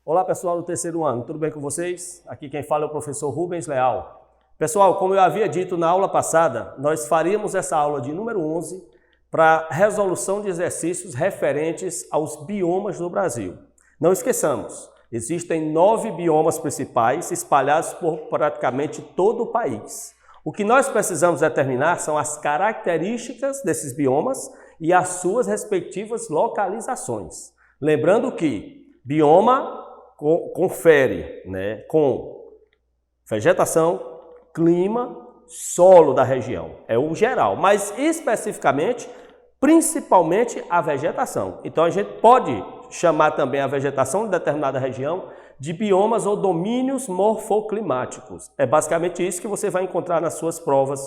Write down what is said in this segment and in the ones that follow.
Olá pessoal do terceiro ano, tudo bem com vocês? Aqui quem fala é o professor Rubens Leal. Pessoal, como eu havia dito na aula passada, nós faríamos essa aula de número 11 para resolução de exercícios referentes aos biomas do Brasil. Não esqueçamos, existem 9 biomas principais espalhados por praticamente todo o país. O que nós precisamos determinar são as características desses biomas e as suas respectivas localizações. Lembrando que bioma confere, com vegetação, clima, solo da região. É o geral, mas especificamente, principalmente a vegetação. Então a gente pode chamar também a vegetação de determinada região de biomas ou domínios morfoclimáticos. É basicamente isso que você vai encontrar nas suas provas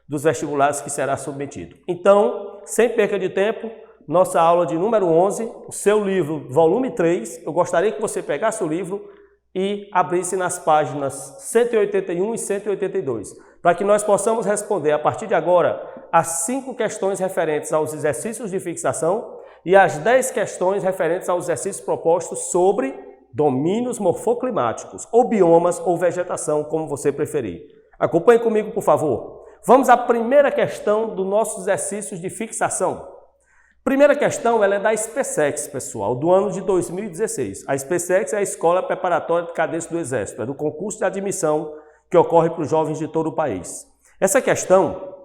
dos vestibulares que será submetido. Então, sem perca de tempo, nossa aula de número 11, o seu livro, volume 3, eu gostaria que você pegasse o livro e abrisse nas páginas 181 e 182, para que nós possamos responder, a partir de agora, as 5 questões referentes aos exercícios de fixação e as 10 questões referentes aos exercícios propostos sobre domínios morfoclimáticos, ou biomas, ou vegetação, como você preferir. Acompanhe comigo, por favor. Vamos à primeira questão dos nossos exercícios de fixação. Primeira questão, ela é da SpaceX, pessoal, do ano de 2016. A SpaceX é a Escola Preparatória de Cadetes do Exército, é do concurso de admissão que ocorre para os jovens de todo o país. Essa questão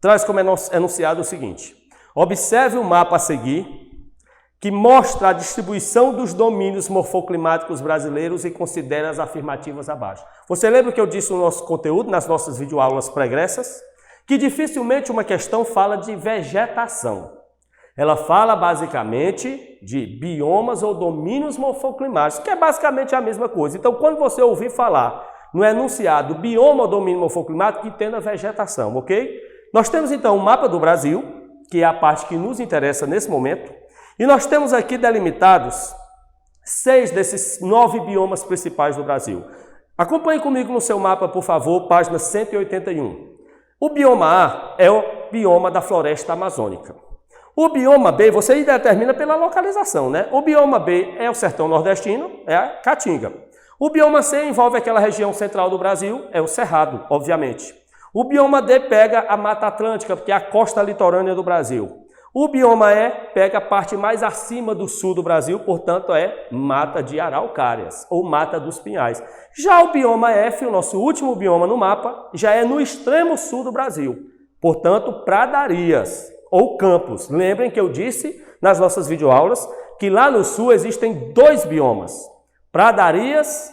traz como enunciado o seguinte: observe o mapa a seguir, que mostra a distribuição dos domínios morfoclimáticos brasileiros e considere as afirmativas abaixo. Você lembra que eu disse no nosso conteúdo, nas nossas videoaulas pregressas, que dificilmente uma questão fala de vegetação. Ela fala basicamente de biomas ou domínios morfoclimáticos, que é basicamente a mesma coisa. Então, quando você ouvir falar no enunciado bioma ou domínio morfoclimático, entenda vegetação, ok? Nós temos então o mapa do Brasil, que é a parte que nos interessa nesse momento, e nós temos aqui delimitados 6 desses 9 biomas principais do Brasil. Acompanhe comigo no seu mapa, por favor, página 181. O bioma A é o bioma da floresta amazônica. O bioma B, você determina pela localização, né? O bioma B é o sertão nordestino, é a Caatinga. O bioma C envolve aquela região central do Brasil, é o Cerrado, obviamente. O bioma D pega a Mata Atlântica, que é a costa litorânea do Brasil. O bioma E pega a parte mais acima do sul do Brasil, portanto é mata de araucárias, ou mata dos pinhais. Já o bioma F, o nosso último bioma no mapa, já é no extremo sul do Brasil, portanto pradarias ou campos. Lembrem que eu disse nas nossas videoaulas que lá no sul existem 2 biomas, pradarias,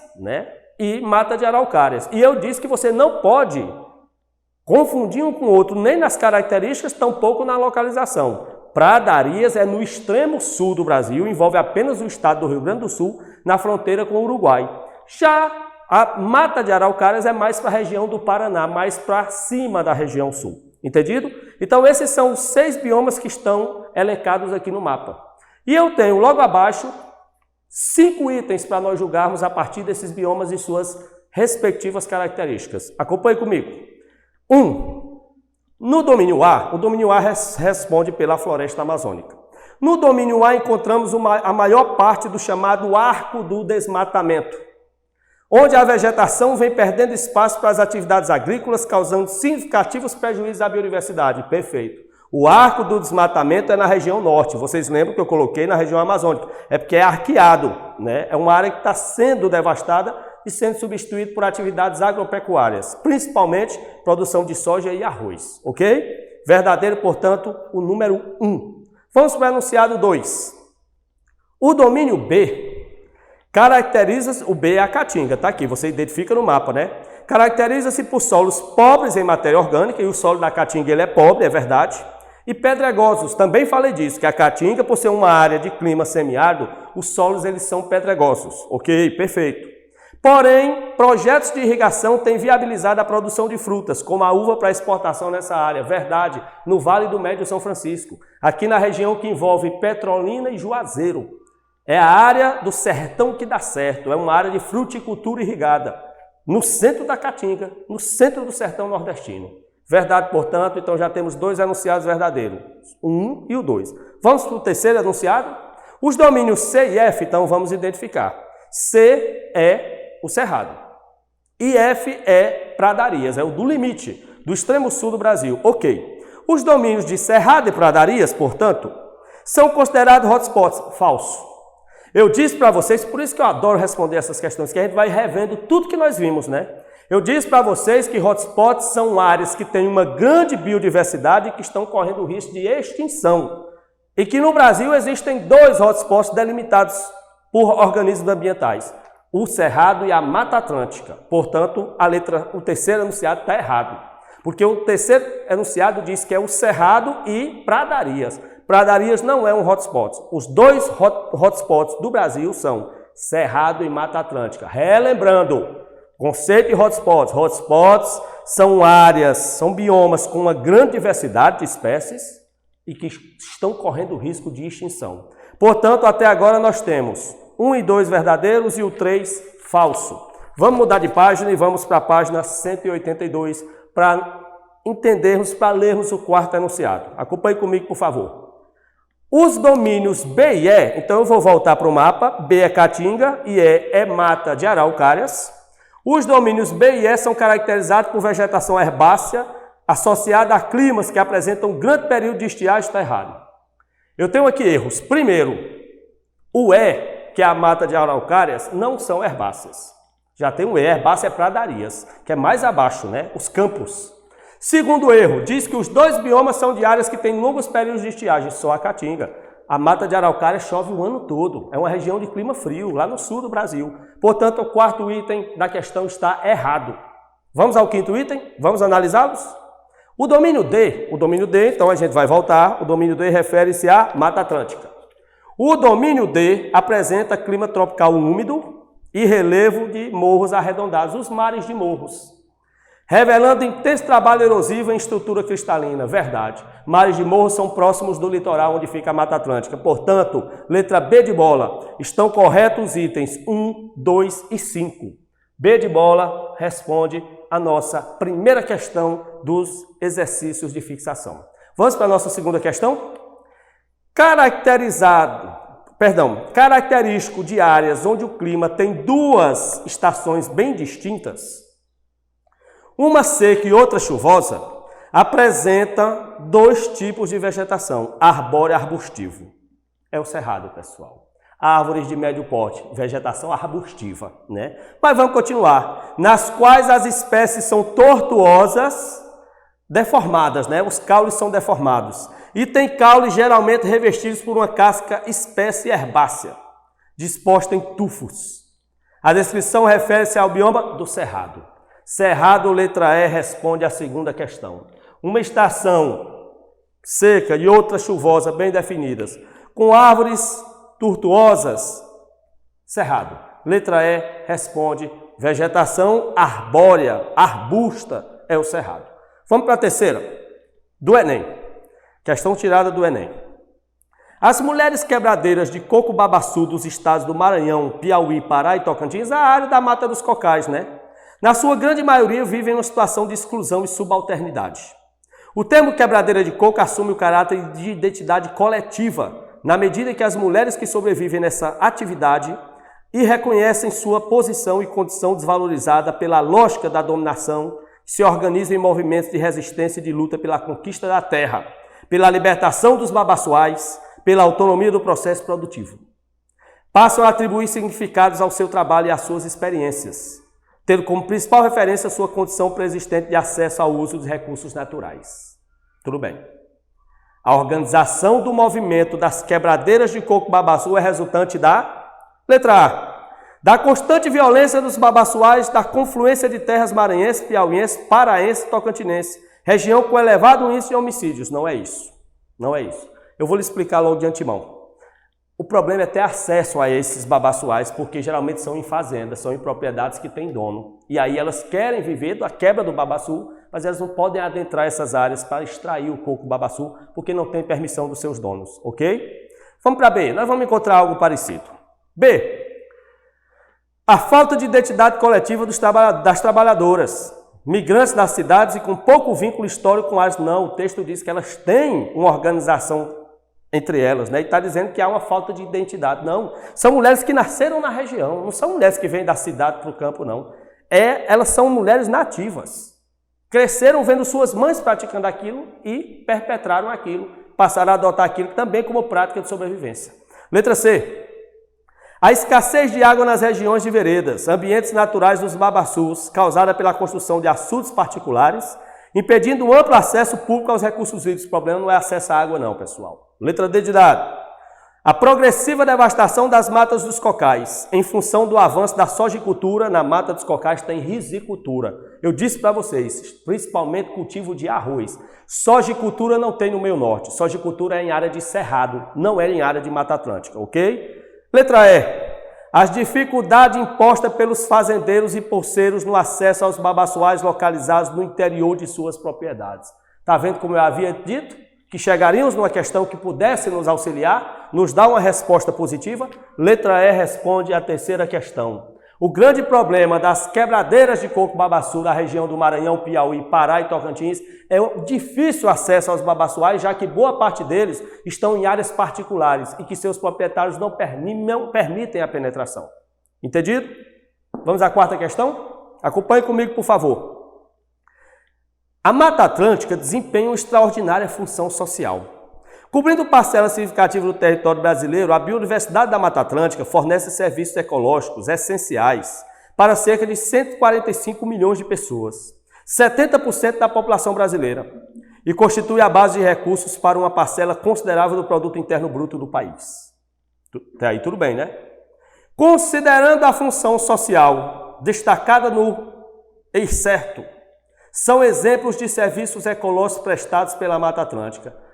e mata de araucárias. E eu disse que você não pode confundir um com o outro, nem nas características, tampouco na localização. Pradarias é no extremo sul do Brasil, envolve apenas o estado do Rio Grande do Sul, na fronteira com o Uruguai. Já a mata de araucárias é mais para a região do Paraná, mais para cima da região sul. Entendido? Então esses são os 6 biomas que estão elencados aqui no mapa. E eu tenho logo abaixo 5 itens para nós julgarmos a partir desses biomas e suas respectivas características. Acompanhe comigo. 1. No domínio A, o domínio A responde pela floresta amazônica. No domínio A encontramos a maior parte do chamado arco do desmatamento, onde a vegetação vem perdendo espaço para as atividades agrícolas, causando significativos prejuízos à biodiversidade. Perfeito. O arco do desmatamento é na região norte. Vocês lembram que eu coloquei na região amazônica? É porque é arqueado, É uma área que está sendo devastada e sendo substituído por atividades agropecuárias, principalmente produção de soja e arroz, ok? Verdadeiro, portanto, o número 1. Vamos para o enunciado 2. O domínio B caracteriza-se, o B é a Caatinga, tá aqui, você identifica no mapa, Caracteriza-se por solos pobres em matéria orgânica, e o solo da Caatinga ele é pobre, é verdade, e pedregosos, também falei disso, que a Caatinga, por ser uma área de clima semiárido, os solos eles são pedregosos, ok? Perfeito. Porém, projetos de irrigação têm viabilizado a produção de frutas, como a uva para exportação nessa área. Verdade, no Vale do Médio São Francisco, aqui na região que envolve Petrolina e Juazeiro. É a área do sertão que dá certo, é uma área de fruticultura irrigada, no centro da Caatinga, no centro do sertão nordestino. Verdade, portanto, então já temos 2 enunciados verdadeiros, o 1 e o 2. Vamos para o terceiro enunciado? Os domínios C e F, então, vamos identificar. C é o Cerrado. E F é Pradarias, é o do limite, do extremo sul do Brasil. Ok. Os domínios de Cerrado e Pradarias, portanto, são considerados hotspots. Falso. Eu disse para vocês, por isso que eu adoro responder essas questões, que a gente vai revendo tudo que nós vimos, né? Eu disse para vocês que hotspots são áreas que têm uma grande biodiversidade e que estão correndo risco de extinção. E que no Brasil existem 2 hotspots delimitados por organismos ambientais. O Cerrado e a Mata Atlântica. Portanto, o terceiro enunciado está errado. Porque o terceiro enunciado diz que é o Cerrado e Pradarias. Pradarias não é um hotspot. Os 2 hotspots do Brasil são Cerrado e Mata Atlântica. Relembrando, conceito de hotspots. Hotspots são áreas, são biomas com uma grande diversidade de espécies e que estão correndo risco de extinção. Portanto, até agora nós temos 1 e 2 verdadeiros e o 3 falso. Vamos mudar de página e vamos para a página 182 para entendermos, para lermos o 4º enunciado. Acompanhe comigo, por favor. Os domínios B e E, então eu vou voltar para o mapa, B é Caatinga e E é mata de araucárias. Os domínios B e E são caracterizados por vegetação herbácea associada a climas que apresentam um grande período de estiagem. Está errado. Eu tenho aqui erros. Primeiro, o E, que é a mata de araucárias, não são herbáceas. Já tem um E, herbácea é Pradarias, que é mais abaixo, né? Os campos. Segundo erro, diz que os 2 biomas são de áreas que têm longos períodos de estiagem, só a Caatinga. A mata de araucária chove o ano todo, é uma região de clima frio, lá no sul do Brasil. Portanto, o 4º item da questão está errado. Vamos ao 5º item? Vamos analisá-los? O domínio D, então a gente vai voltar, o domínio D refere-se à Mata Atlântica. O domínio D apresenta clima tropical úmido e relevo de morros arredondados, os mares de morros, revelando intenso trabalho erosivo em estrutura cristalina. Verdade. Mares de morros são próximos do litoral onde fica a Mata Atlântica. Portanto, letra B de bola, estão corretos os itens 1, 2 e 5. B de bola responde a nossa primeira questão dos exercícios de fixação. Vamos para a nossa segunda questão? Característico de áreas onde o clima tem 2 estações bem distintas, uma seca e outra chuvosa, apresenta 2 tipos de vegetação, arbóreo e arbustivo. É o Cerrado, pessoal. Árvores de médio porte, vegetação arbustiva, né? Mas vamos continuar. Nas quais as espécies são tortuosas, deformadas, né? Os caules são deformados. E tem caules geralmente revestidos por uma casca espécie herbácea, disposta em tufos. A descrição refere-se ao bioma do Cerrado. Cerrado, letra E, responde à segunda questão. Uma estação seca e outra chuvosa bem definidas, com árvores tortuosas, Cerrado. Letra E responde vegetação arbórea, arbusta, é o Cerrado. Vamos para a terceira, do Enem. Questão tirada do Enem. As mulheres quebradeiras de coco-babaçu dos estados do Maranhão, Piauí, Pará e Tocantins, a área da Mata dos Cocais, né? Na sua grande maioria vivem em uma situação de exclusão e subalternidade. O termo quebradeira de coco assume o caráter de identidade coletiva, na medida em que as mulheres que sobrevivem nessa atividade e reconhecem sua posição e condição desvalorizada pela lógica da dominação, se organizam em movimentos de resistência e de luta pela conquista da terra, pela libertação dos babaçuais, pela autonomia do processo produtivo. Passam a atribuir significados ao seu trabalho e às suas experiências, tendo como principal referência sua condição preexistente de acesso ao uso dos recursos naturais. Tudo bem. A organização do movimento das quebradeiras de coco-babaçu é resultante da letra A. Da constante violência dos babaçuais, da confluência de terras maranhenses, piauienses, paraenses e tocantinenses, região com elevado índice de homicídios. Não é isso. Não é isso. Eu vou lhe explicar logo de antemão. O problema é ter acesso a esses babaçuais, porque geralmente são em fazendas, são em propriedades que têm dono. E aí elas querem viver da quebra do babaçu, mas elas não podem adentrar essas áreas para extrair o coco-babaçu, porque não tem permissão dos seus donos, ok? Vamos para B, nós vamos encontrar algo parecido. B. A falta de identidade coletiva das trabalhadoras, migrantes das cidades e com pouco vínculo histórico com as. Não, o texto diz que elas têm uma organização entre elas, né? E está dizendo que há uma falta de identidade. Não, são mulheres que nasceram na região, não são mulheres que vêm da cidade para o campo, não. Elas são mulheres nativas. Cresceram vendo suas mães praticando aquilo e perpetraram aquilo, passaram a adotar aquilo também como prática de sobrevivência. Letra C. A escassez de água nas regiões de veredas, ambientes naturais dos babaçus, causada pela construção de açudes particulares, impedindo o amplo acesso público aos recursos hídricos. O problema não é acesso à água não, pessoal. Letra D de dado. A progressiva devastação das matas dos cocais, em função do avanço da sojicultura na mata dos cocais, tem risicultura. Eu disse para vocês, principalmente cultivo de arroz. Sojicultura não tem no meio norte. Sojicultura é em área de cerrado, não é em área de Mata Atlântica, ok? Letra E. As dificuldades impostas pelos fazendeiros e poceiros no acesso aos babaçoais localizados no interior de suas propriedades. Está vendo como eu havia dito? Que chegaríamos numa questão que pudesse nos auxiliar, nos dar uma resposta positiva? Letra E responde à terceira questão. O grande problema das quebradeiras de coco babaçu da região do Maranhão, Piauí, Pará e Tocantins é o difícil acesso aos babaçuais, já que boa parte deles estão em áreas particulares e que seus proprietários não permitem a penetração. Entendido? Vamos à quarta questão? Acompanhe comigo, por favor. A Mata Atlântica desempenha uma extraordinária função social. Cobrindo parcela significativa do território brasileiro, a biodiversidade da Mata Atlântica fornece serviços ecológicos essenciais para cerca de 145 milhões de pessoas, 70% da população brasileira, e constitui a base de recursos para uma parcela considerável do produto interno bruto do país. Até aí tudo bem, né? Considerando a função social destacada no certo, são exemplos de serviços ecológicos prestados pela Mata Atlântica.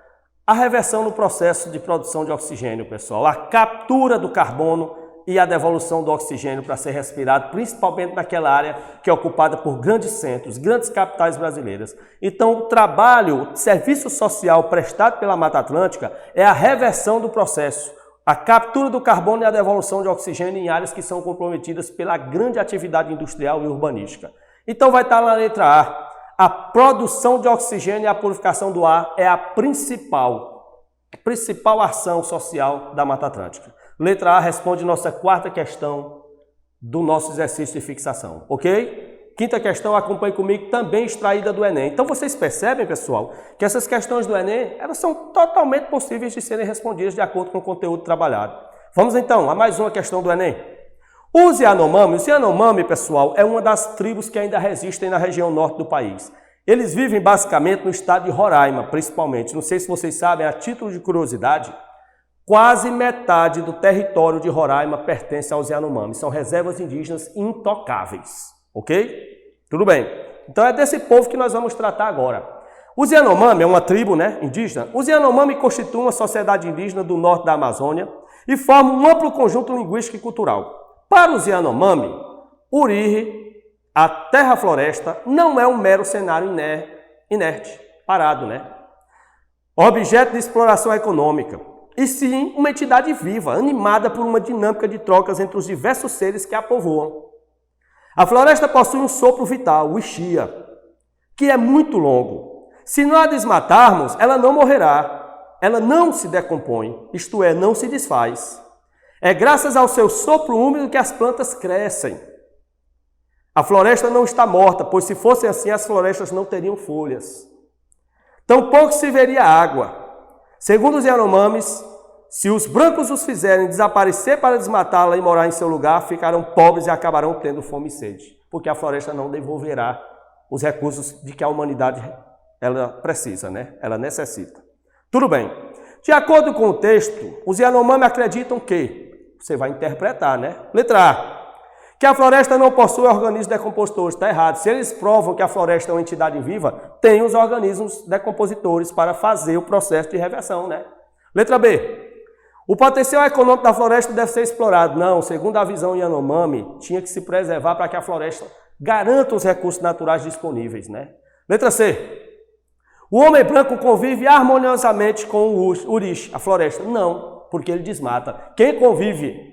A reversão no processo de produção de oxigênio, pessoal, a captura do carbono e a devolução do oxigênio para ser respirado, principalmente naquela área que é ocupada por grandes centros, grandes capitais brasileiras. Então, o trabalho, o serviço social prestado pela Mata Atlântica é a reversão do processo, a captura do carbono e a devolução de oxigênio em áreas que são comprometidas pela grande atividade industrial e urbanística. Então, vai estar na letra A. A produção de oxigênio e a purificação do ar é a principal ação social da Mata Atlântica. Letra A responde nossa quarta questão do nosso exercício de fixação, ok? Quinta questão, acompanhe comigo, também extraída do Enem. Então vocês percebem, pessoal, que essas questões do Enem, elas são totalmente possíveis de serem respondidas de acordo com o conteúdo trabalhado. Vamos então a mais uma questão do Enem. Os Yanomami, pessoal, é uma das tribos que ainda resistem na região norte do país. Eles vivem basicamente no estado de Roraima, principalmente. Não sei se vocês sabem, a título de curiosidade, quase metade do território de Roraima pertence aos Yanomami. São reservas indígenas intocáveis, ok? Tudo bem. Então é desse povo que nós vamos tratar agora. Os Yanomami é uma tribo, indígena. Os Yanomami constituem uma sociedade indígena do norte da Amazônia e formam um amplo conjunto linguístico e cultural. Para os Yanomami, Uriri, a terra-floresta, não é um mero cenário inerte, parado, objeto de exploração econômica, e sim uma entidade viva, animada por uma dinâmica de trocas entre os diversos seres que a povoam. A floresta possui um sopro vital, o Ixia, que é muito longo. Se não a desmatarmos, ela não morrerá, ela não se decompõe, isto é, não se desfaz. É graças ao seu sopro úmido que as plantas crescem. A floresta não está morta, pois se fosse assim, as florestas não teriam folhas. Tampouco se veria água. Segundo os Yanomamis, se os brancos os fizerem desaparecer para desmatá-la e morar em seu lugar, ficarão pobres e acabarão tendo fome e sede, porque a floresta não devolverá os recursos de que a humanidade ela precisa, ela necessita. Tudo bem. De acordo com o texto, os Yanomami acreditam que você vai interpretar, Letra A. Que a floresta não possui organismos decompositores. Está errado. Se eles provam que a floresta é uma entidade viva, tem os organismos decompositores para fazer o processo de reversão, Letra B. O potencial econômico da floresta deve ser explorado. Não, segundo a visão Yanomami, tinha que se preservar para que a floresta garanta os recursos naturais disponíveis, Letra C. O homem branco convive harmoniosamente com o Urish, a floresta. Não, porque ele desmata. Quem convive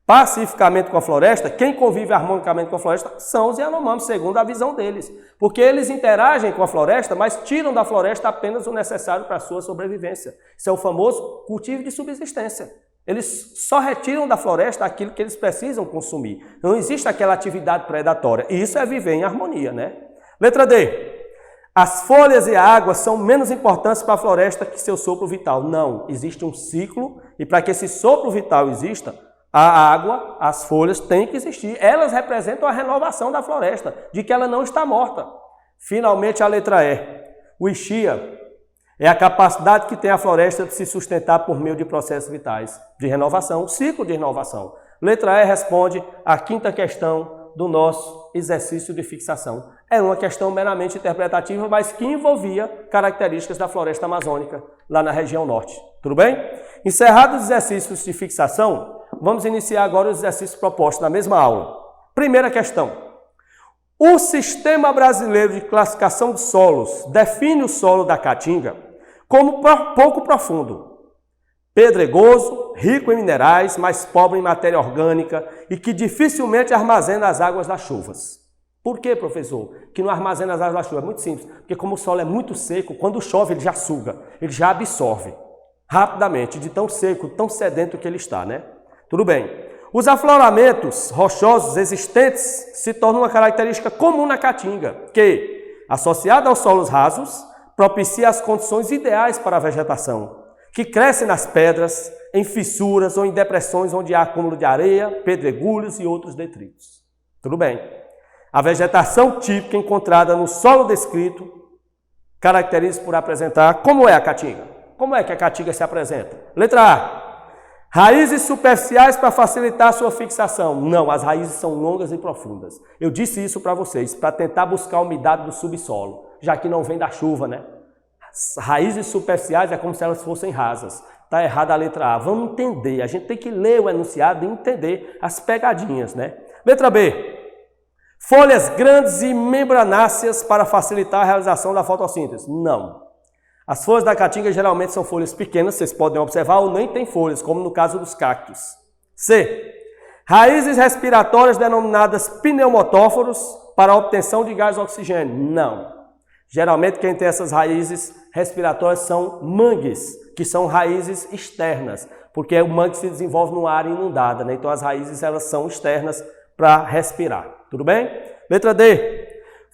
pacificamente com a floresta, quem convive harmonicamente com a floresta são os Yanomami, segundo a visão deles. Porque eles interagem com a floresta, mas tiram da floresta apenas o necessário para a sua sobrevivência. Isso é o famoso cultivo de subsistência. Eles só retiram da floresta aquilo que eles precisam consumir. Não existe aquela atividade predatória. E isso é viver em harmonia, né? Letra D. As folhas e a água são menos importantes para a floresta que seu sopro vital. Não, existe um ciclo e para que esse sopro vital exista, a água, as folhas têm que existir. Elas representam a renovação da floresta, de que ela não está morta. Finalmente, a letra E. O Ixia é a capacidade que tem a floresta de se sustentar por meio de processos vitais de renovação, ciclo de renovação. Letra E responde à quinta questão do nosso exercício de fixação. É uma questão meramente interpretativa, mas que envolvia características da floresta amazônica, lá na região norte. Tudo bem? Encerrados os exercícios de fixação, vamos iniciar agora os exercícios propostos na mesma aula. Primeira questão. O Sistema Brasileiro de Classificação de Solos define o solo da Caatinga como pouco profundo, pedregoso, rico em minerais, mas pobre em matéria orgânica e que dificilmente armazena as águas das chuvas. Por que, professor, que não armazena as águas da chuva? É muito simples, porque como o solo é muito seco, quando chove ele já suga, ele já absorve rapidamente, de tão seco, tão sedento que ele está, né? Tudo bem. Os afloramentos rochosos existentes se tornam uma característica comum na Caatinga, que, associada aos solos rasos, propicia as condições ideais para a vegetação, que cresce nas pedras, em fissuras ou em depressões onde há acúmulo de areia, pedregulhos e outros detritos. Tudo bem. A vegetação típica encontrada no solo descrito caracteriza por apresentar como é a Caatinga. Como é que a Caatinga se apresenta? Letra A. Raízes superficiais para facilitar a sua fixação. Não, as raízes são longas e profundas. Eu disse isso para vocês, para tentar buscar a umidade do subsolo, já que não vem da chuva, né? As raízes superficiais é como se elas fossem rasas. Está errada a letra A. Vamos entender, a gente tem que ler o enunciado e entender as pegadinhas, né? Letra B. Folhas grandes e membranáceas para facilitar a realização da fotossíntese. Não. As folhas da Caatinga geralmente são folhas pequenas, vocês podem observar, ou nem tem folhas, como no caso dos cactos. C. Raízes respiratórias denominadas pneumotóforos para a obtenção de gás oxigênio. Não. Geralmente quem tem essas raízes respiratórias são mangues, que são raízes externas, porque o mangue se desenvolve numa área inundada, né? Então as raízes elas são externas para respirar. Tudo bem? Letra D.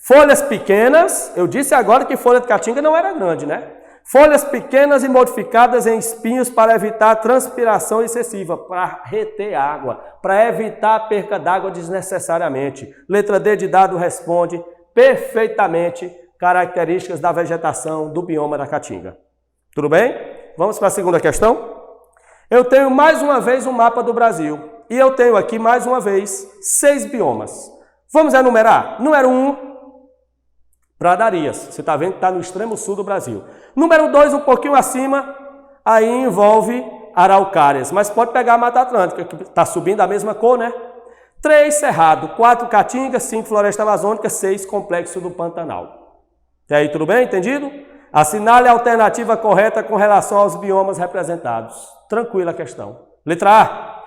Folhas pequenas, eu disse agora que folha de Caatinga não era grande, né? Folhas pequenas e modificadas em espinhos para evitar transpiração excessiva, para reter água, para evitar a perca d'água desnecessariamente. Letra D de dado responde perfeitamente características da vegetação do bioma da Caatinga. Tudo bem? Vamos para a segunda questão? Eu tenho mais uma vez um mapa do Brasil e eu tenho aqui mais uma vez 6 biomas. Vamos enumerar? Número 1, pradarias. Você está vendo que está no extremo sul do Brasil. Número 2, um pouquinho acima, aí envolve araucárias, mas pode pegar a Mata Atlântica, que está subindo a mesma cor, né? 3, Cerrado. 4, Caatinga. 5, Floresta Amazônica. 6, Complexo do Pantanal. Até aí tudo bem? Entendido? Assinale a alternativa correta com relação aos biomas representados. Tranquila a questão. Letra A.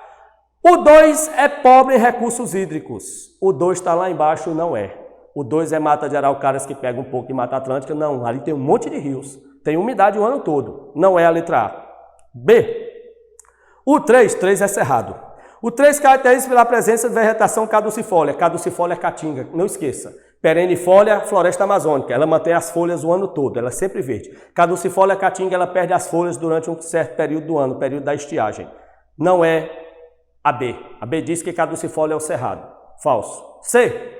O 2 é pobre em recursos hídricos. O 2 está lá embaixo, não é. O 2 é mata de araucárias que pega um pouco de Mata Atlântica. Não, ali tem um monte de rios. Tem umidade o ano todo. Não é a letra A. B. O 3 é cerrado. O 3 caracteriza pela presença de vegetação caducifólia. Caducifólia é Caatinga, não esqueça. Perennifólia, floresta amazônica. Ela mantém as folhas o ano todo, ela é sempre verde. Caducifólia Caatinga, ela perde as folhas durante um certo período do ano, período da estiagem. Não é a B. A B diz que caducifólia é o cerrado. Falso. C.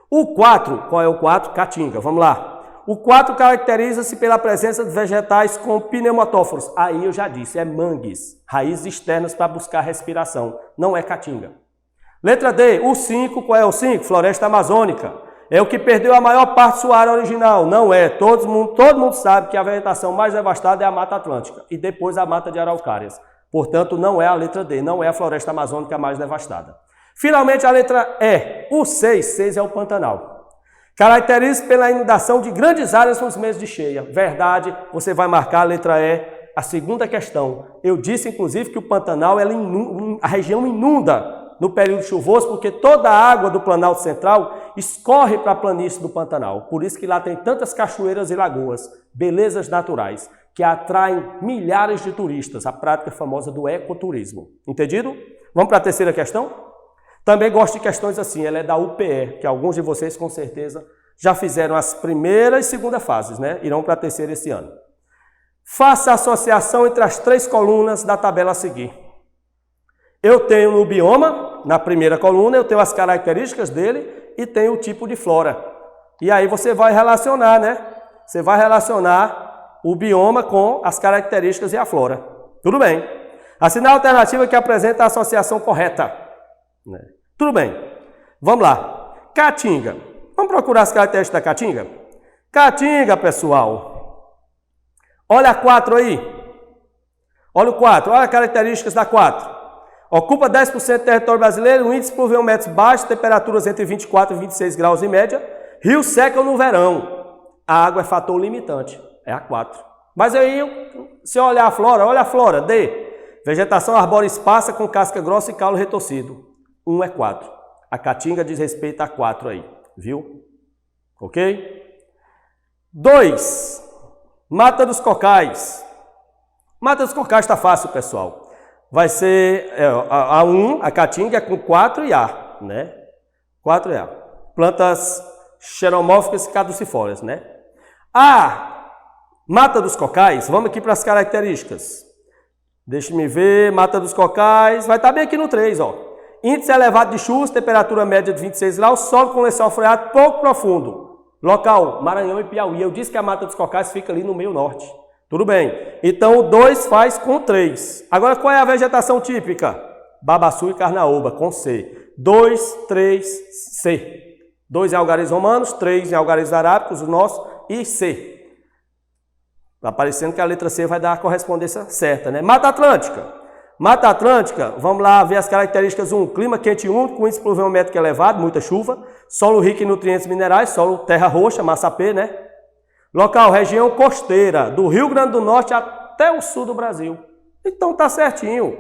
O 4, qual é o 4? Caatinga, vamos lá. O 4 caracteriza-se pela presença de vegetais com pneumotóforos. Aí eu já disse, é mangues, raízes externas para buscar respiração. Não é Caatinga. Letra D, o 5, qual é o 5? Floresta amazônica. É o que perdeu a maior parte de sua área original. Não é. Todo mundo sabe que a vegetação mais devastada é a Mata Atlântica e depois a mata de araucárias. Portanto, não é a letra D, não é a floresta amazônica mais devastada. Finalmente, a letra E. O 6 é o Pantanal. Caracteriza-se pela inundação de grandes áreas nos meses de cheia. Verdade, você vai marcar a letra E, a segunda questão. Eu disse, inclusive, que o Pantanal, a região inunda no período chuvoso, porque toda a água do Planalto Central escorre para a planície do Pantanal. Por isso que lá tem tantas cachoeiras e lagoas, belezas naturais, que atraem milhares de turistas, a prática famosa do ecoturismo. Entendido? Vamos para a terceira questão? Também gosto de questões assim, ela é da UPE, que alguns de vocês com certeza já fizeram as primeira e segunda fases, né? Irão para a terceira esse ano. Faça a associação entre as 3 colunas da tabela a seguir. Eu tenho no bioma, na primeira coluna, eu tenho as características dele e tenho o tipo de flora. E aí você vai relacionar, né? Você vai relacionar o bioma com as características e a flora. Tudo bem. Assinar a alternativa que apresenta a associação correta. Tudo bem. Vamos lá. Caatinga. Vamos procurar as características da Caatinga? Caatinga, pessoal. Olha a 4 aí. Olha o 4. Olha as características da 4. Ocupa 10% do território brasileiro, um índice pluviométrico baixo, temperaturas entre 24 e 26 graus em média. Rios secam no verão. A água é fator limitante. É a 4. Mas aí, se olhar a flora, olha a flora. D. Vegetação arbórea esparsa com casca grossa e caule retorcido. 1 é 4. A Caatinga diz respeito a 4 aí. Viu? Ok? 2. Mata dos Cocais. Mata dos Cocais está fácil, pessoal. Vai ser a 1, a Caatinga é com 4 e A, né? 4 e A. Plantas xeromórficas e caducifólias, né? A Mata dos Cocais, vamos aqui para as características. Deixa-me ver, Mata dos Cocais, vai estar bem aqui no 3, ó. Índice elevado de chuvas, temperatura média de 26 graus, solo com lençol freático pouco profundo. Local, Maranhão e Piauí. Eu disse que a Mata dos Cocais fica ali no meio norte. Tudo bem. Então o 2 faz com 3. Agora qual é a vegetação típica? Babaçu e Carnaúba, com C. 2, 3, C. 2 em algarismos romanos, 3 em algarismos arábicos, o nosso, e C. Está parecendo que a letra C vai dar a correspondência certa, né? Mata Atlântica. Mata Atlântica, vamos lá ver as características. 1, clima quente e úmido, com índice pluviométrico elevado, muita chuva. Solo rico em nutrientes minerais, solo terra roxa, massapê, né? Local, região costeira, do Rio Grande do Norte até o sul do Brasil. Então tá certinho.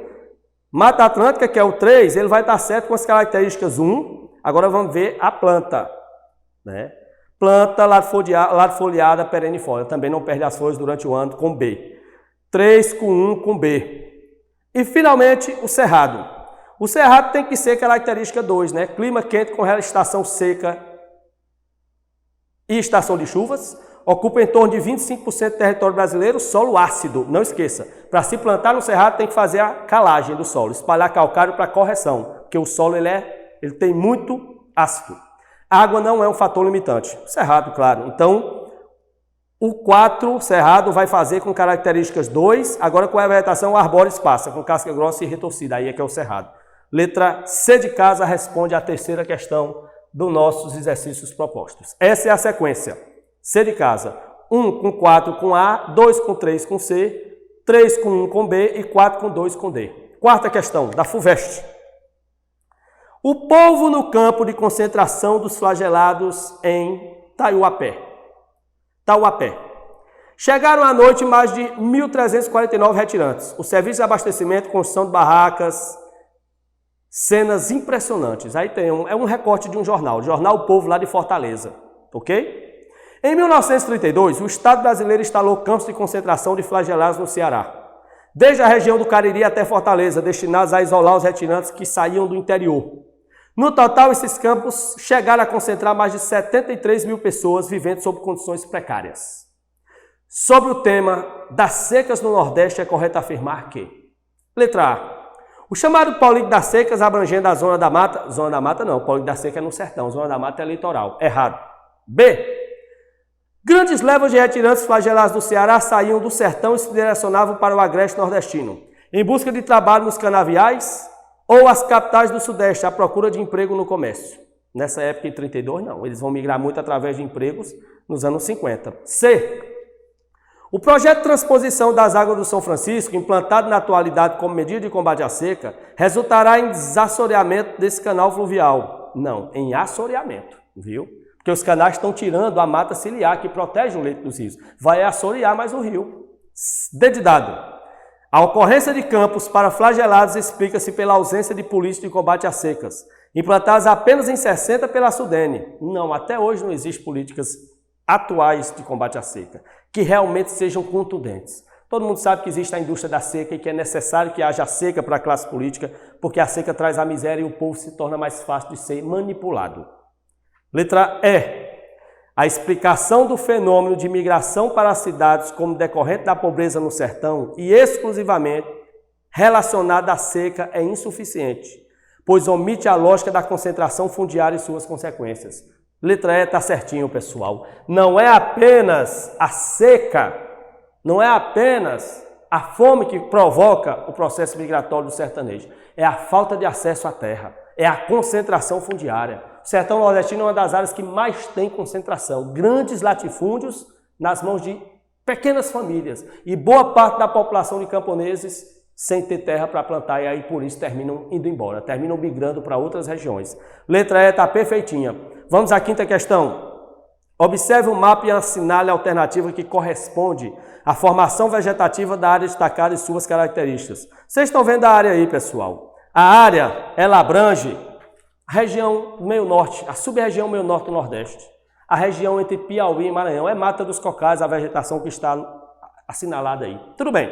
Mata Atlântica, que é o 3, ele vai estar certo com as características 1. Agora vamos ver a planta, né? Planta latifoliada perennifolia, também não perde as folhas durante o ano, com B. 3 com 1 com B. E finalmente o cerrado. O cerrado tem que ser característica 2, né? Clima quente com estação seca e estação de chuvas. Ocupa em torno de 25% do território brasileiro, solo ácido. Não esqueça, para se plantar no cerrado tem que fazer a calagem do solo, espalhar calcário para correção, porque o solo ele tem muito ácido. Água não é um fator limitante. Cerrado, claro. Então, o 4, cerrado, vai fazer com características 2. Agora, qual é a vegetação? Arbórea esparsa, com casca grossa e retorcida. Aí é que é o cerrado. Letra C de casa responde à terceira questão dos nossos exercícios propostos. Essa é a sequência. C de casa. 1 com 4 com A, 2 com 3 com C, 3 com 1 com B e 4 com 2 com D. Quarta questão, da FUVEST. O povo no campo de concentração dos flagelados em Tauapé. Chegaram à noite mais de 1.349 retirantes. O serviço de abastecimento, construção de barracas, cenas impressionantes. Aí tem é um recorte de um jornal, o Jornal O Povo lá de Fortaleza, ok? Em 1932, o Estado brasileiro instalou campos de concentração de flagelados no Ceará, desde a região do Cariri até Fortaleza, destinados a isolar os retirantes que saíam do interior. No total, esses campos chegaram a concentrar mais de 73 mil pessoas vivendo sob condições precárias. Sobre o tema das secas no Nordeste, é correto afirmar que: letra A. O chamado Polígono das Secas, abrangendo a Zona da Mata não, o Polígono da Seca é no sertão, Zona da Mata é litoral. Errado. B. Grandes levas de retirantes flagelados do Ceará saíam do sertão e se direcionavam para o agreste nordestino, em busca de trabalho nos canaviais ou as capitais do Sudeste, à procura de emprego no comércio. Nessa época, em 32, não. Eles vão migrar muito através de empregos nos anos 50. C. O projeto de transposição das águas do São Francisco, implantado na atualidade como medida de combate à seca, resultará em desassoreamento desse canal fluvial. Não, em assoreamento, viu? Porque os canais estão tirando a mata ciliar que protege o leito dos rios. Vai assorear mais o rio. D de dado. A ocorrência de campos para flagelados explica-se pela ausência de políticas de combate às secas, implantadas apenas em 60 pela Sudene. Não, até hoje não existem políticas atuais de combate à seca, que realmente sejam contundentes. Todo mundo sabe que existe a indústria da seca e que é necessário que haja seca para a classe política, porque a seca traz a miséria e o povo se torna mais fácil de ser manipulado. Letra E. A explicação do fenômeno de migração para as cidades como decorrente da pobreza no sertão e exclusivamente relacionada à seca é insuficiente, pois omite a lógica da concentração fundiária e suas consequências. Letra E está certinho, pessoal. Não é apenas a seca, não é apenas a fome que provoca o processo migratório do sertanejo. É a falta de acesso à terra, é a concentração fundiária. O sertão nordestino é uma das áreas que mais tem concentração. Grandes latifúndios nas mãos de pequenas famílias. E boa parte da população de camponeses sem ter terra para plantar. E aí por isso terminam indo embora, terminam migrando para outras regiões. Letra E está perfeitinha. Vamos à quinta questão. Observe o mapa e assinale a alternativa que corresponde à formação vegetativa da área destacada e suas características. Vocês estão vendo a área aí, pessoal? A área, ela abrange a região meio norte, a sub-região meio norte e nordeste. A região entre Piauí e Maranhão é Mata dos Cocais, a vegetação que está assinalada aí. Tudo bem.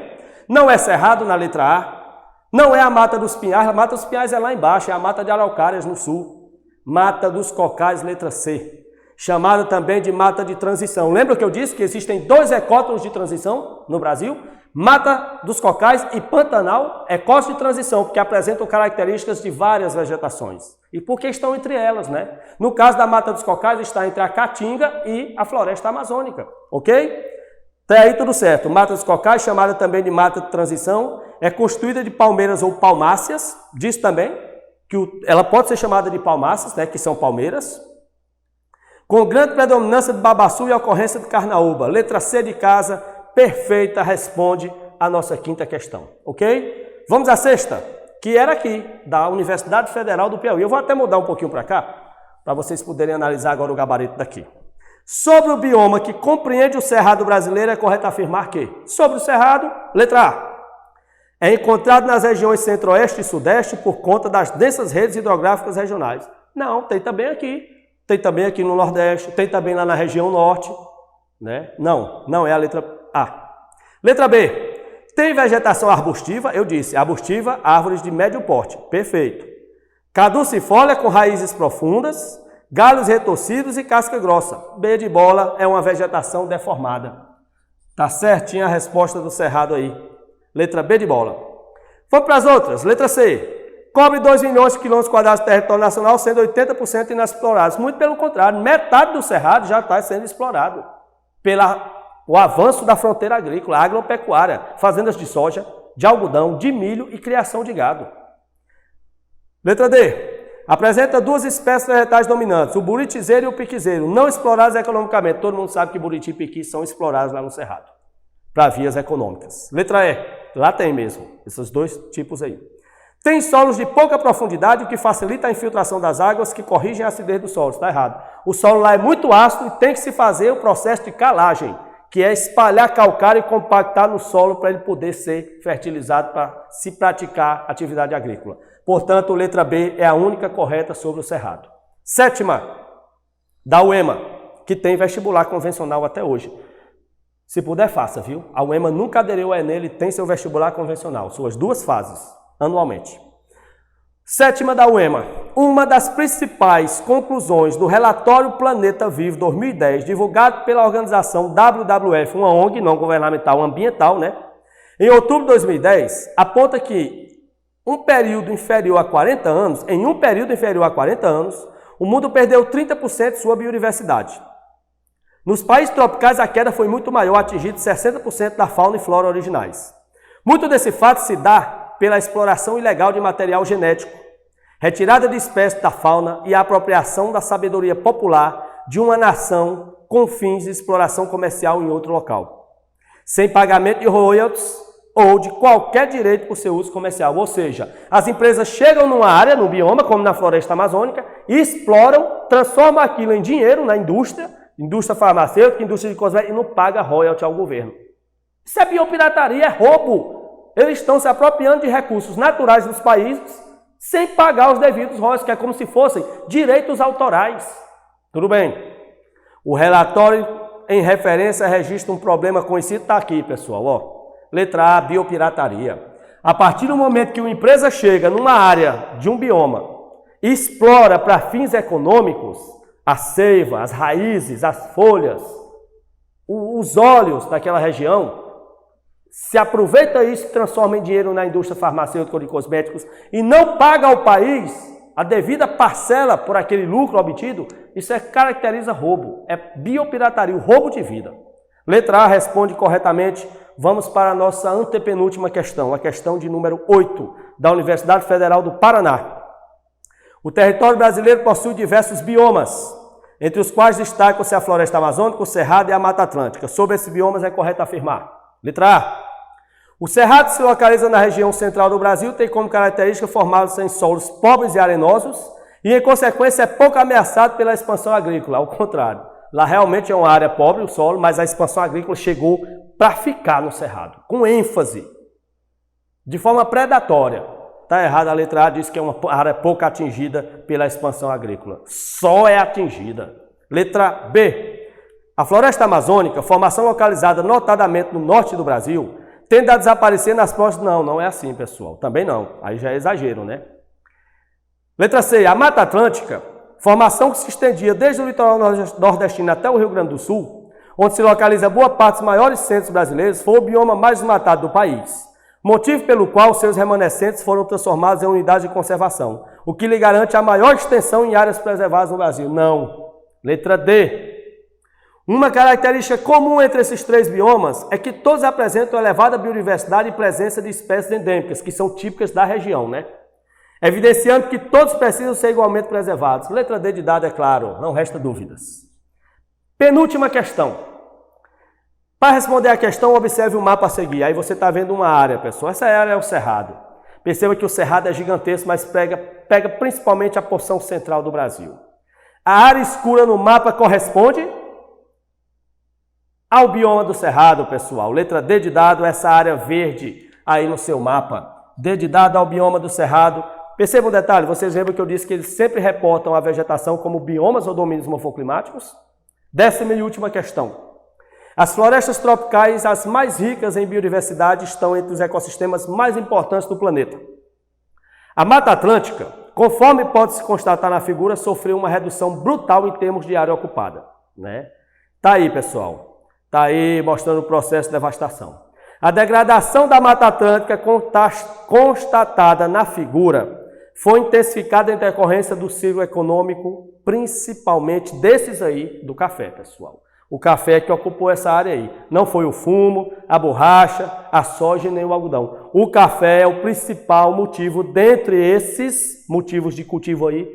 Não é cerrado na letra A. Não é a Mata dos Pinhais. A Mata dos Pinhais é lá embaixo, é a Mata de Araucárias no sul. Mata dos Cocais, letra C. Chamada também de mata de transição. Lembra que eu disse que existem 2 ecótonos de transição no Brasil? Mata dos Cocais e Pantanal, ecótono de transição, porque apresentam características de várias vegetações. E por que estão entre elas, né? No caso da Mata dos Cocais, está entre a Caatinga e a floresta amazônica, ok? Até aí tudo certo. Mata dos Cocais, chamada também de mata de transição, é constituída de palmeiras ou palmáceas, diz também que ela pode ser chamada de palmáceas, né, que são palmeiras, com grande predominância de babaçu e ocorrência de carnaúba. Letra C de casa, perfeita, responde a nossa quinta questão, ok? Vamos à sexta, que era aqui, da Universidade Federal do Piauí. Eu vou até mudar um pouquinho para cá, para vocês poderem analisar agora o gabarito daqui. Sobre o bioma que compreende o Cerrado brasileiro, é correto afirmar que, sobre o Cerrado, letra A, é encontrado nas regiões centro-oeste e sudeste por conta das densas redes hidrográficas regionais. Não, tem também aqui. Tem também aqui no Nordeste, tem também lá na região Norte, né? Não é a letra A. Letra B. Tem vegetação arbustiva, eu disse, arbustiva, árvores de médio porte. Perfeito. Caducifólia com raízes profundas, galhos retorcidos e casca grossa. B de bola é uma vegetação deformada. Tá certinha a resposta do Cerrado aí. Letra B de bola. Vamos para as outras. Letra C. Cobre 2 milhões de quilômetros quadrados de território nacional, sendo 80% inexplorados. Muito pelo contrário, metade do Cerrado já está sendo explorado pelo avanço da fronteira agrícola, agropecuária, fazendas de soja, de algodão, de milho e criação de gado. Letra D. Apresenta 2 espécies vegetais dominantes, o buritizeiro e o piquizeiro, não explorados economicamente. Todo mundo sabe que buriti e piqui são explorados lá no Cerrado, para vias econômicas. Letra E. Lá tem mesmo, esses 2 tipos aí. Tem solos de pouca profundidade, o que facilita a infiltração das águas que corrigem a acidez do solo. Está errado. O solo lá é muito ácido e tem que se fazer o processo de calagem, que é espalhar calcário e compactar no solo para ele poder ser fertilizado para se praticar atividade agrícola. Portanto, letra B é a única correta sobre o Cerrado. Sétima, da UEMA, que tem vestibular convencional até hoje. Se puder, faça, viu? A UEMA nunca aderiu ao Enem, ele tem seu vestibular convencional, suas 2 fases. Anualmente. Sétima da UEMA. Uma das principais conclusões do relatório Planeta Vivo 2010, divulgado pela organização WWF, uma ONG não governamental ambiental, né? Em outubro de 2010, aponta que em um período inferior a 40 anos, o mundo perdeu 30% de sua biodiversidade. Nos países tropicais, a queda foi muito maior, atingindo 60% da fauna e flora originais. Muito desse fato se dá pela exploração ilegal de material genético, retirada de espécies da fauna e a apropriação da sabedoria popular de uma nação com fins de exploração comercial em outro local, sem pagamento de royalties ou de qualquer direito por seu uso comercial. Ou seja, as empresas chegam numa área, no bioma, como na floresta amazônica, e exploram, transformam aquilo em dinheiro na indústria farmacêutica, indústria de cosméticos, e não paga royalties ao governo. Isso é biopirataria, é roubo. Eles estão se apropriando de recursos naturais dos países sem pagar os devidos royalties, que é como se fossem direitos autorais. Tudo bem. O relatório em referência registra um problema conhecido, está aqui, pessoal. Ó. Letra A, biopirataria. A partir do momento que uma empresa chega numa área de um bioma e explora para fins econômicos a seiva, as raízes, as folhas, os óleos daquela região, se aproveita isso e transforma em dinheiro na indústria farmacêutica ou de cosméticos e não paga ao país a devida parcela por aquele lucro obtido, isso caracteriza roubo, é biopirataria, o roubo de vida. Letra A responde corretamente. Vamos para a nossa antepenúltima questão, a questão de número 8, da Universidade Federal do Paraná. O território brasileiro possui diversos biomas, entre os quais destacam-se a floresta amazônica, o cerrado e a mata atlântica. Sobre esses biomas é correto afirmar. Letra A. O cerrado se localiza na região central do Brasil, tem como característica formá-lo em solos pobres e arenosos e, em consequência, é pouco ameaçado pela expansão agrícola. Ao contrário, lá realmente é uma área pobre, o solo, mas a expansão agrícola chegou para ficar no cerrado, com ênfase, de forma predatória. Está errada a letra A, diz que é uma área pouco atingida pela expansão agrícola. Só é atingida. Letra B. A floresta amazônica, formação localizada notadamente no norte do Brasil, tende a desaparecer nas próximas... Não é assim, pessoal. Também não. Aí já é exagero, né? Letra C. A Mata Atlântica, formação que se estendia desde o litoral nordestino até o Rio Grande do Sul, onde se localiza boa parte dos maiores centros brasileiros, foi o bioma mais desmatado do país, motivo pelo qual seus remanescentes foram transformados em unidades de conservação, o que lhe garante a maior extensão em áreas preservadas no Brasil. Não. Letra D. Uma característica comum entre esses três biomas é que todos apresentam elevada biodiversidade e presença de espécies endêmicas, que são típicas da região, né? Evidenciando que todos precisam ser igualmente preservados. Letra D de dado, é claro, não resta dúvidas. Penúltima questão. Para responder a questão, observe o mapa a seguir. Aí você está vendo uma área, pessoal. Essa área é o cerrado. Perceba que o cerrado é gigantesco, mas pega principalmente a porção central do Brasil. A área escura no mapa corresponde ao bioma do cerrado, pessoal. Letra D de dado, essa área verde aí no seu mapa. D de dado ao bioma do cerrado. Perceba um detalhe, vocês lembram que eu disse que eles sempre reportam a vegetação como biomas ou domínios morfoclimáticos? 10ª e última questão. As florestas tropicais, as mais ricas em biodiversidade, estão entre os ecossistemas mais importantes do planeta. A Mata Atlântica, conforme pode-se constatar na figura, sofreu uma redução brutal em termos de área ocupada, né? Tá aí, pessoal. Tá aí mostrando o processo de devastação. A degradação da Mata Atlântica constatada na figura foi intensificada em decorrência do ciclo econômico, principalmente desses aí do café, pessoal. O café que ocupou essa área aí. Não foi o fumo, a borracha, a soja nem o algodão. O café é o principal motivo, dentre esses motivos de cultivo aí,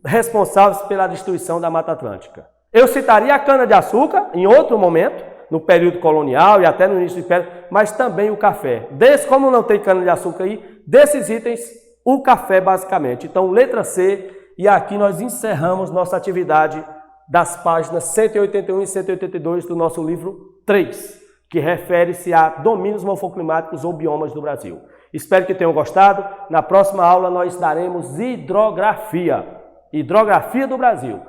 responsáveis pela destruição da Mata Atlântica. Eu citaria a cana-de-açúcar em outro momento, no período colonial e até no início do Império, mas também o café. Como não tem cana-de-açúcar aí, desses itens, o café basicamente. Então, letra C, e aqui nós encerramos nossa atividade das páginas 181 e 182 do nosso livro 3, que refere-se a domínios morfoclimáticos ou biomas do Brasil. Espero que tenham gostado. Na próxima aula nós daremos hidrografia do Brasil.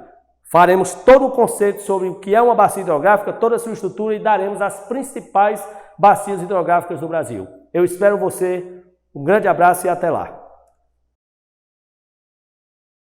Faremos todo o conceito sobre o que é uma bacia hidrográfica, toda a sua estrutura e daremos as principais bacias hidrográficas do Brasil. Eu espero você. Um grande abraço e até lá.